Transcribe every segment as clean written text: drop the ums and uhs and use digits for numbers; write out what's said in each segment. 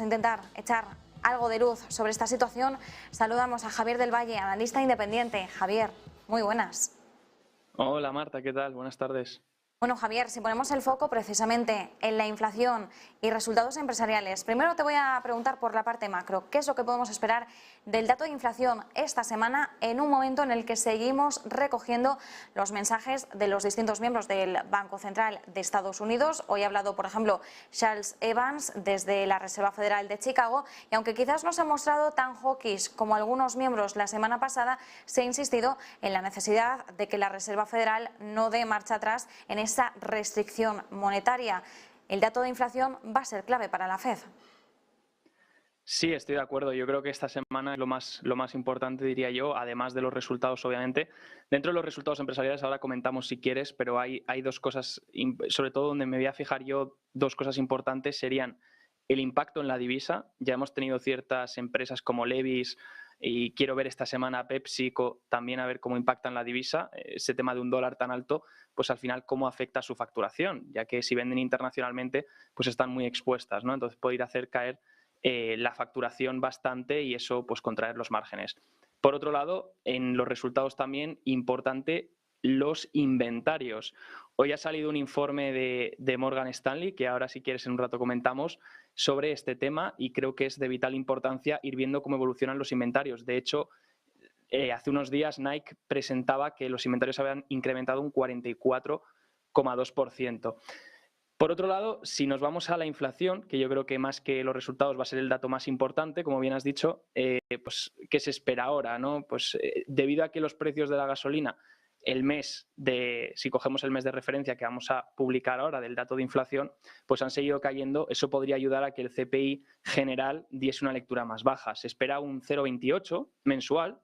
intentar echar algo de luz sobre esta situación, saludamos a Javier del Valle, analista independiente. Javier, muy buenas. Hola Marta, ¿qué tal? Buenas tardes. Bueno, Javier, si ponemos el foco precisamente en la inflación y resultados empresariales, primero te voy a preguntar por la parte macro. ¿Qué es lo que podemos esperar del dato de inflación esta semana en un momento en el que seguimos recogiendo los mensajes de los distintos miembros del Banco Central de Estados Unidos? Hoy ha hablado, por ejemplo, Charles Evans desde la Reserva Federal de Chicago y aunque quizás no se ha mostrado tan hawkish como algunos miembros la semana pasada, se ha insistido en la necesidad de que la Reserva Federal no dé marcha atrás en esa restricción monetaria. El dato de inflación va a ser clave para la FED. Sí, estoy de acuerdo. Yo creo que esta semana es lo más importante, diría yo, además de los resultados, obviamente. Dentro de los resultados empresariales, ahora comentamos si quieres, pero hay dos cosas, sobre todo donde me voy a fijar yo, dos cosas importantes serían el impacto en la divisa. Ya hemos tenido ciertas empresas como Levi's y quiero ver esta semana PepsiCo también a ver cómo impactan la divisa. Ese tema de un dólar tan alto, pues al final cómo afecta su facturación, ya que si venden internacionalmente, pues están muy expuestas, ¿no? Entonces puede ir a hacer caer la facturación bastante y eso pues contraer los márgenes. Por otro lado, en los resultados también importante los inventarios. Hoy ha salido un informe de Morgan Stanley, que ahora si quieres en un rato comentamos, sobre este tema y creo que es de vital importancia ir viendo cómo evolucionan los inventarios. De hecho, hace unos días Nike presentaba que los inventarios habían incrementado un 44,2%. Por otro lado, si nos vamos a la inflación, que yo creo que más que los resultados va a ser el dato más importante, como bien has dicho, pues ¿qué se espera ahora, no? Pues debido a que los precios de la gasolina, si cogemos el mes de referencia que vamos a publicar ahora del dato de inflación, pues han seguido cayendo, eso podría ayudar a que el CPI general diese una lectura más baja. Se espera un 0,28 mensual,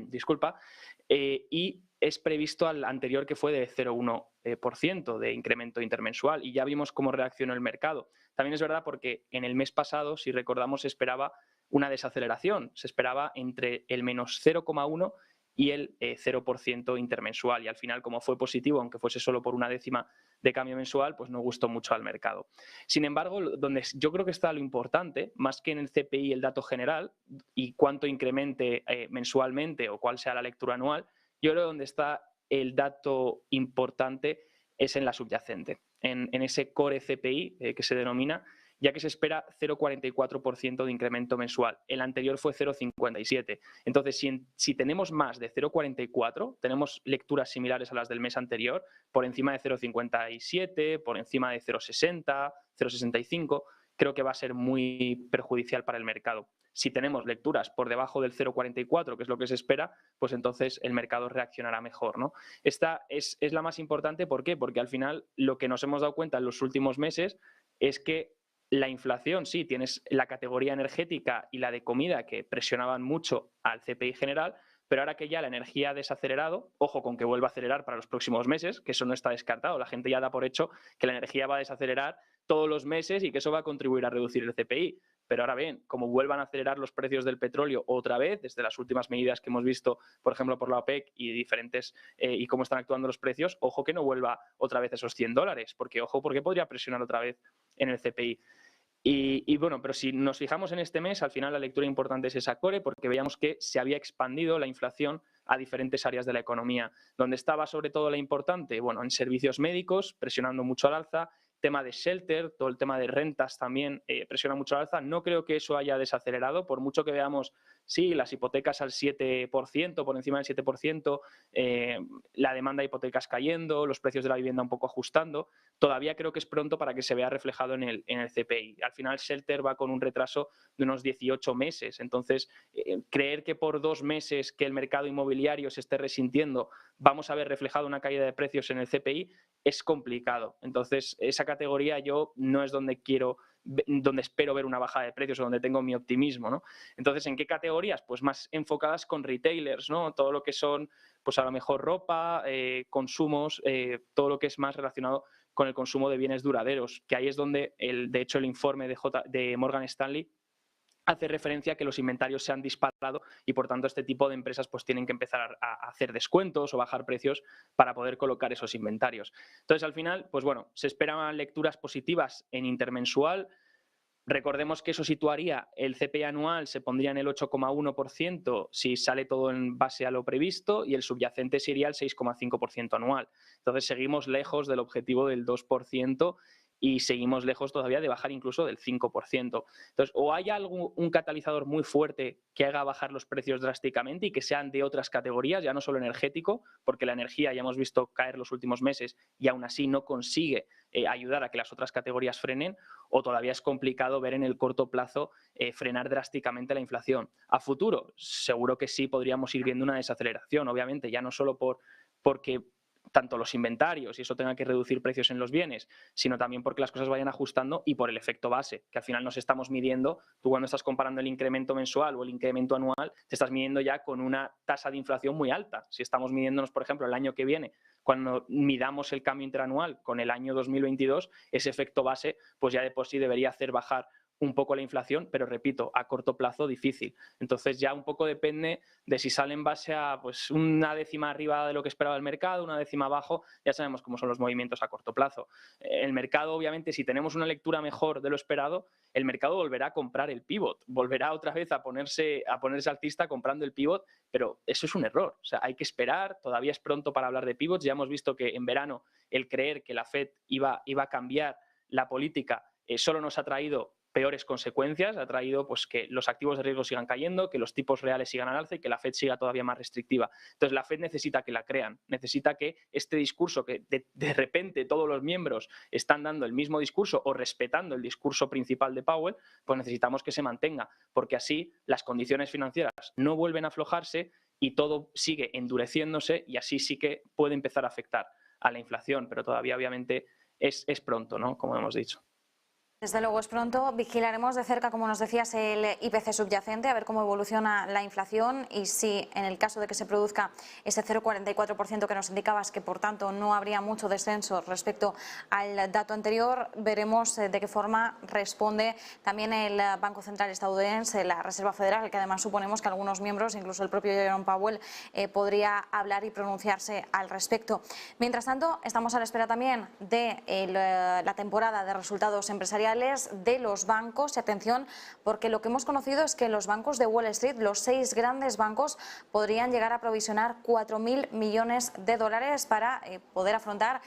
disculpa, y es previsto al anterior que fue de 0,1% de incremento intermensual y ya vimos cómo reaccionó el mercado. También es verdad porque en el mes pasado, si recordamos, se esperaba una desaceleración, se esperaba entre el menos 0,1 y el 0% intermensual y al final como fue positivo, aunque fuese solo por una décima de cambio mensual, pues no gustó mucho al mercado. Sin embargo, donde yo creo que está lo importante, más que en el CPI el dato general y cuánto incremente mensualmente o cuál sea la lectura anual, yo creo que donde está el dato importante es en la subyacente, en ese core CPI que se denomina, ya que se espera 0,44% de incremento mensual. El anterior fue 0,57. Entonces, si tenemos más de 0,44, tenemos lecturas similares a las del mes anterior, por encima de 0,57, por encima de 0,60, 0,65, creo que va a ser muy perjudicial para el mercado. Si tenemos lecturas por debajo del 0,44, que es lo que se espera, pues entonces el mercado reaccionará mejor, ¿no? Esta es la más importante, ¿por qué? Porque al final lo que nos hemos dado cuenta en los últimos meses es que la inflación, sí, tienes la categoría energética y la de comida que presionaban mucho al CPI general, pero ahora que ya la energía ha desacelerado, ojo con que vuelva a acelerar para los próximos meses, que eso no está descartado, la gente ya da por hecho que la energía va a desacelerar todos los meses y que eso va a contribuir a reducir el CPI. Pero ahora bien, como vuelvan a acelerar los precios del petróleo otra vez, desde las últimas medidas que hemos visto, por ejemplo, por la OPEC y diferentes, y cómo están actuando los precios, ojo que no vuelva otra vez esos $100, porque podría presionar otra vez en el CPI. Y bueno, pero si nos fijamos en este mes, al final la lectura importante es esa core, porque veíamos que se había expandido la inflación a diferentes áreas de la economía. ¿Dónde estaba sobre todo la importante? Bueno, en servicios médicos, presionando mucho al alza, tema de shelter, todo el tema de rentas también presiona mucho al alza. No creo que eso haya desacelerado, por mucho que veamos, sí, las hipotecas al 7%, por encima del 7%, la demanda de hipotecas cayendo, los precios de la vivienda un poco ajustando, todavía creo que es pronto para que se vea reflejado en el CPI. Al final, shelter va con un retraso de unos 18 meses, entonces creer que por 2 meses que el mercado inmobiliario se esté resintiendo vamos a ver reflejado una caída de precios en el CPI es complicado. Entonces, esa categoría yo no es donde espero ver una bajada de precios o donde tengo mi optimismo, ¿no? Entonces, ¿en qué categorías? Pues más enfocadas con retailers, ¿no? Todo lo que son, pues a lo mejor ropa, consumos, todo lo que es más relacionado con el consumo de bienes duraderos, que ahí es donde, de hecho, el informe de Morgan Stanley hace referencia a que los inventarios se han disparado y por tanto este tipo de empresas pues tienen que empezar a hacer descuentos o bajar precios para poder colocar esos inventarios. Entonces al final, pues bueno, se esperan lecturas positivas en intermensual. Recordemos que eso situaría el CPI anual, se pondría en el 8,1% si sale todo en base a lo previsto y el subyacente sería el 6,5% anual. Entonces seguimos lejos del objetivo del 2% y seguimos lejos todavía de bajar incluso del 5%. Entonces, o hay un catalizador muy fuerte que haga bajar los precios drásticamente y que sean de otras categorías, ya no solo energético, porque la energía ya hemos visto caer los últimos meses y aún así no consigue ayudar a que las otras categorías frenen, o todavía es complicado ver en el corto plazo frenar drásticamente la inflación. A futuro, seguro que sí podríamos ir viendo una desaceleración, obviamente, ya no solo porque tanto los inventarios y eso tenga que reducir precios en los bienes, sino también porque las cosas vayan ajustando y por el efecto base, que al final nos estamos midiendo. Tú cuando estás comparando el incremento mensual o el incremento anual, te estás midiendo ya con una tasa de inflación muy alta. Si estamos midiéndonos, por ejemplo, el año que viene, cuando midamos el cambio interanual con el año 2022, ese efecto base pues ya de por sí debería hacer bajar un poco la inflación, pero repito, a corto plazo difícil. Entonces ya un poco depende de si sale en base a pues, una décima arriba de lo que esperaba el mercado, una décima abajo, ya sabemos cómo son los movimientos a corto plazo. El mercado, obviamente, si tenemos una lectura mejor de lo esperado, el mercado volverá a comprar el pivot, volverá otra vez a ponerse alcista comprando el pivot, pero eso es un error. O sea, hay que esperar, todavía es pronto para hablar de pivots. Ya hemos visto que en verano el creer que la Fed iba a cambiar la política solo nos ha traído peores consecuencias, ha traído pues, que los activos de riesgo sigan cayendo, que los tipos reales sigan al alza y que la Fed siga todavía más restrictiva. Entonces la Fed necesita que la crean, necesita que este discurso que de repente todos los miembros están dando el mismo discurso o respetando el discurso principal de Powell, pues necesitamos que se mantenga, porque así las condiciones financieras no vuelven a aflojarse y todo sigue endureciéndose y así sí que puede empezar a afectar a la inflación, pero todavía obviamente es pronto, ¿no? Como hemos dicho. Desde luego es pronto. Vigilaremos de cerca, como nos decías, el IPC subyacente, a ver cómo evoluciona la inflación y si en el caso de que se produzca ese 0,44% que nos indicabas, que por tanto no habría mucho descenso respecto al dato anterior, veremos de qué forma responde también el Banco Central estadounidense, la Reserva Federal, que además suponemos que algunos miembros, incluso el propio Jerome Powell, podría hablar y pronunciarse al respecto. Mientras tanto, estamos a la espera también de la temporada de resultados empresariales de los bancos y atención porque lo que hemos conocido es que los bancos de Wall Street, los 6 grandes bancos, podrían llegar a provisionar 4.000 millones de dólares para poder afrontar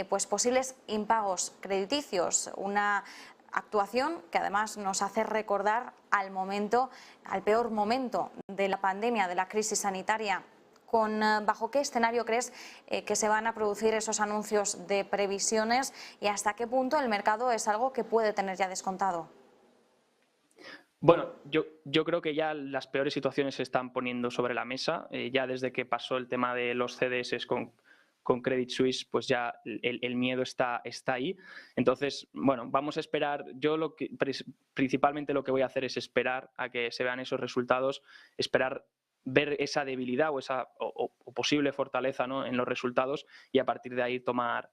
pues posibles impagos crediticios, una actuación que además nos hace recordar al peor momento de la pandemia, de la crisis sanitaria. ¿Bajo qué escenario crees que se van a producir esos anuncios de previsiones y hasta qué punto el mercado es algo que puede tener ya descontado? Bueno, yo creo que ya las peores situaciones se están poniendo sobre la mesa. Ya desde que pasó el tema de los CDS con Credit Suisse, pues ya el miedo está ahí. Entonces, bueno, vamos a esperar. Yo principalmente lo que voy a hacer es esperar a que se vean esos resultados, esperar ver esa debilidad o posible fortaleza, ¿no?, en los resultados y a partir de ahí tomar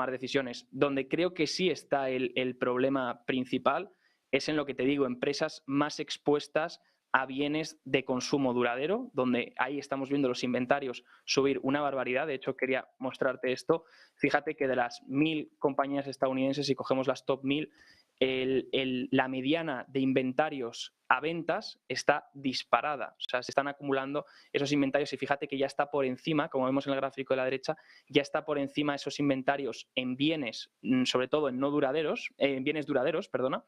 decisiones. Donde creo que sí está el problema principal es en lo que te digo, empresas más expuestas a bienes de consumo duradero, donde ahí estamos viendo los inventarios subir una barbaridad. De hecho, quería mostrarte esto. Fíjate que de las 1.000 compañías estadounidenses, si cogemos las top 1.000, la mediana de inventarios a ventas está disparada. O sea, se están acumulando esos inventarios y fíjate que ya está por encima, como vemos en el gráfico de la derecha, ya está por encima esos inventarios en bienes, sobre todo en no duraderos, en bienes duraderos, perdona,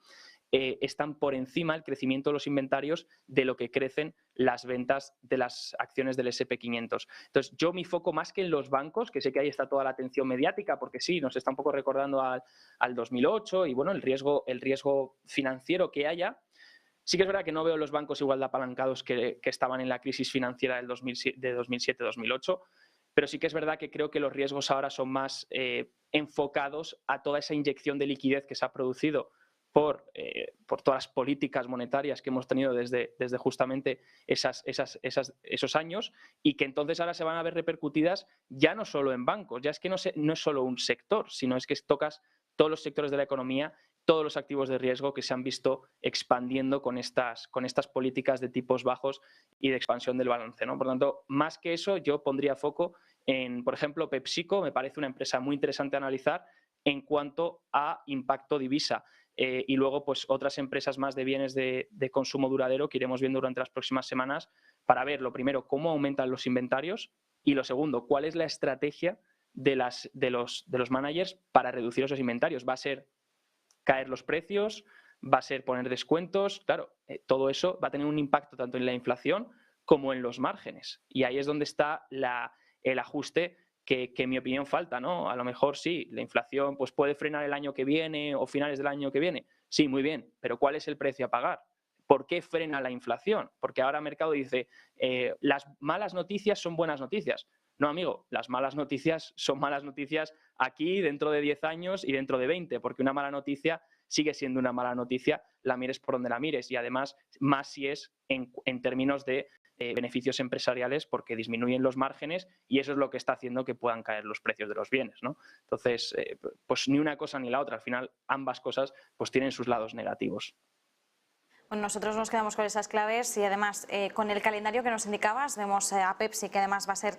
están por encima el crecimiento de los inventarios de lo que crecen las ventas de las acciones del SP500. Entonces, yo mi foco más que en los bancos, que sé que ahí está toda la atención mediática, porque sí, nos está un poco recordando al 2008 y bueno, el riesgo financiero que haya. Sí que es verdad que no veo los bancos igual de apalancados que estaban en la crisis financiera del 2007-2008, pero sí que es verdad que creo que los riesgos ahora son más enfocados a toda esa inyección de liquidez que se ha producido por todas las políticas monetarias que hemos tenido desde justamente esos años y que entonces ahora se van a ver repercutidas ya no solo en bancos, ya es que no es solo un sector, sino es que tocas todos los sectores de la economía, todos los activos de riesgo que se han visto expandiendo con estas políticas de tipos bajos y de expansión del balance, ¿no? Por lo tanto, más que eso, yo pondría foco en, por ejemplo, PepsiCo, me parece una empresa muy interesante a analizar en cuanto a impacto divisa. y luego pues otras empresas más de bienes de consumo duradero que iremos viendo durante las próximas semanas para ver, lo primero, cómo aumentan los inventarios y lo segundo, cuál es la estrategia de los managers para reducir esos inventarios. ¿Va a ser caer los precios? ¿Va a ser poner descuentos? Claro, todo eso va a tener un impacto tanto en la inflación como en los márgenes. Y ahí es donde está el ajuste que en mi opinión falta, ¿no? A lo mejor sí, la inflación pues puede frenar el año que viene o finales del año que viene. Sí, muy bien, pero ¿cuál es el precio a pagar? ¿Por qué frena la inflación? Porque ahora el mercado dice, las malas noticias son buenas noticias. No, amigo, las malas noticias son malas noticias aquí, dentro de 10 años y dentro de 20, porque una mala noticia sigue siendo una mala noticia, la mires por donde la mires y además más si es en términos de beneficios empresariales porque disminuyen los márgenes y eso es lo que está haciendo que puedan caer los precios de los bienes, ¿no? Entonces, pues ni una cosa ni la otra, al final ambas cosas pues tienen sus lados negativos. Bueno, nosotros nos quedamos con esas claves y además con el calendario que nos indicabas vemos a Pepsi, que además va a ser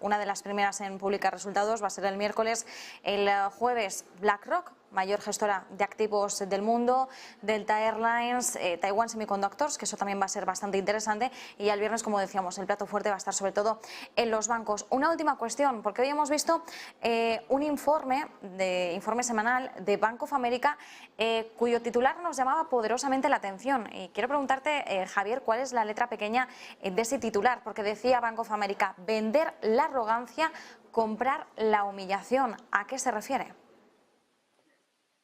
una de las primeras en publicar resultados, va a ser el miércoles. El jueves BlackRock, mayor gestora de activos del mundo, Delta Airlines, Taiwan Semiconductors, que eso también va a ser bastante interesante, y ya el viernes, como decíamos, el plato fuerte va a estar sobre todo en los bancos. Una última cuestión, porque hoy hemos visto un informe semanal de Bank of America cuyo titular nos llamaba poderosamente la atención y quiero preguntarte, Javier, ¿cuál es la letra pequeña de ese titular? Porque decía Bank of America, vender la arrogancia, comprar la humillación. ¿A qué se refiere?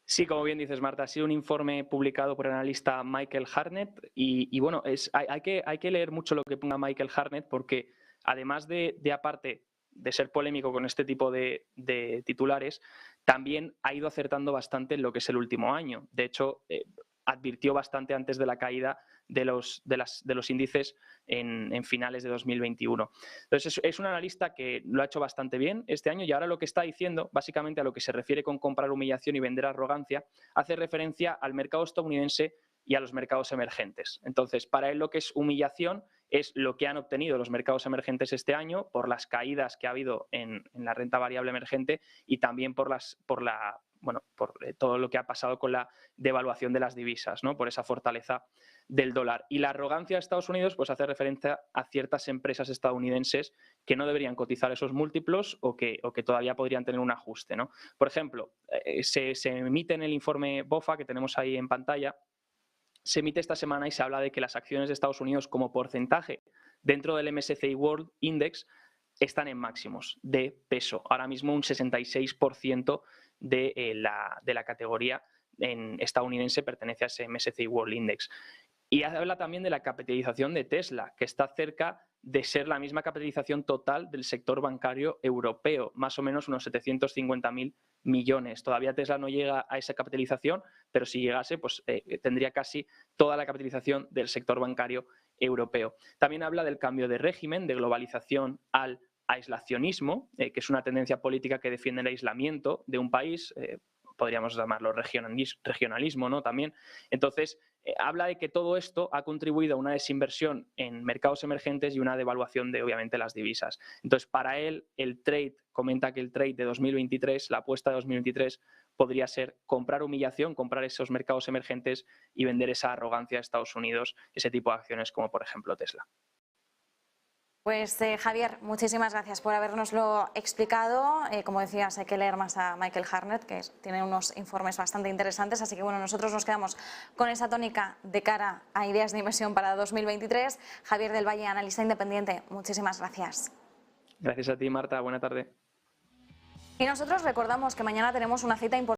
Sí, como bien dices, Marta, ha sido un informe publicado por el analista Michael Hartnett y bueno, hay que leer mucho lo que ponga Michael Hartnett porque además aparte de ser polémico con este tipo de titulares, también ha ido acertando bastante en lo que es el último año. De hecho, advirtió bastante antes de la caída de los índices en finales de 2021. Entonces, es un analista que lo ha hecho bastante bien este año y ahora lo que está diciendo, básicamente a lo que se refiere con comprar humillación y vender arrogancia, hace referencia al mercado estadounidense y a los mercados emergentes. Entonces, para él lo que es humillación es lo que han obtenido los mercados emergentes este año por las caídas que ha habido en la renta variable emergente y también por todo lo que ha pasado con la devaluación de las divisas, ¿no? Por esa fortaleza del dólar. Y la arrogancia de Estados Unidos pues hace referencia a ciertas empresas estadounidenses que no deberían cotizar esos múltiplos o que todavía podrían tener un ajuste, ¿no? Por ejemplo, se emite en el informe BOFA que tenemos ahí en pantalla, se emite esta semana y se habla de que las acciones de Estados Unidos como porcentaje dentro del MSCI World Index están en máximos de peso. Ahora mismo un 66% de la categoría estadounidense pertenece a ese MSCI World Index. Y habla también de la capitalización de Tesla, que está cerca de ser la misma capitalización total del sector bancario europeo, más o menos unos 750.000 millones. Todavía Tesla no llega a esa capitalización, pero si llegase, pues tendría casi toda la capitalización del sector bancario europeo. También habla del cambio de régimen, de globalización al aislacionismo, que es una tendencia política que defiende el aislamiento de un país, podríamos llamarlo regionalismo, ¿no? También. Entonces, habla de que todo esto ha contribuido a una desinversión en mercados emergentes y una devaluación de, obviamente, las divisas. Entonces, para él, comenta que el trade de 2023, la apuesta de 2023, podría ser comprar humillación, comprar esos mercados emergentes y vender esa arrogancia de Estados Unidos, ese tipo de acciones como, por ejemplo, Tesla. Pues Javier, muchísimas gracias por habernoslo explicado. Como decías, hay que leer más a Michael Hartnett, que tiene unos informes bastante interesantes, así que bueno, nosotros nos quedamos con esa tónica de cara a ideas de inversión para 2023. Javier del Valle, analista independiente, muchísimas gracias. Gracias a ti, Marta. Buena tarde. Y nosotros recordamos que mañana tenemos una cita importante.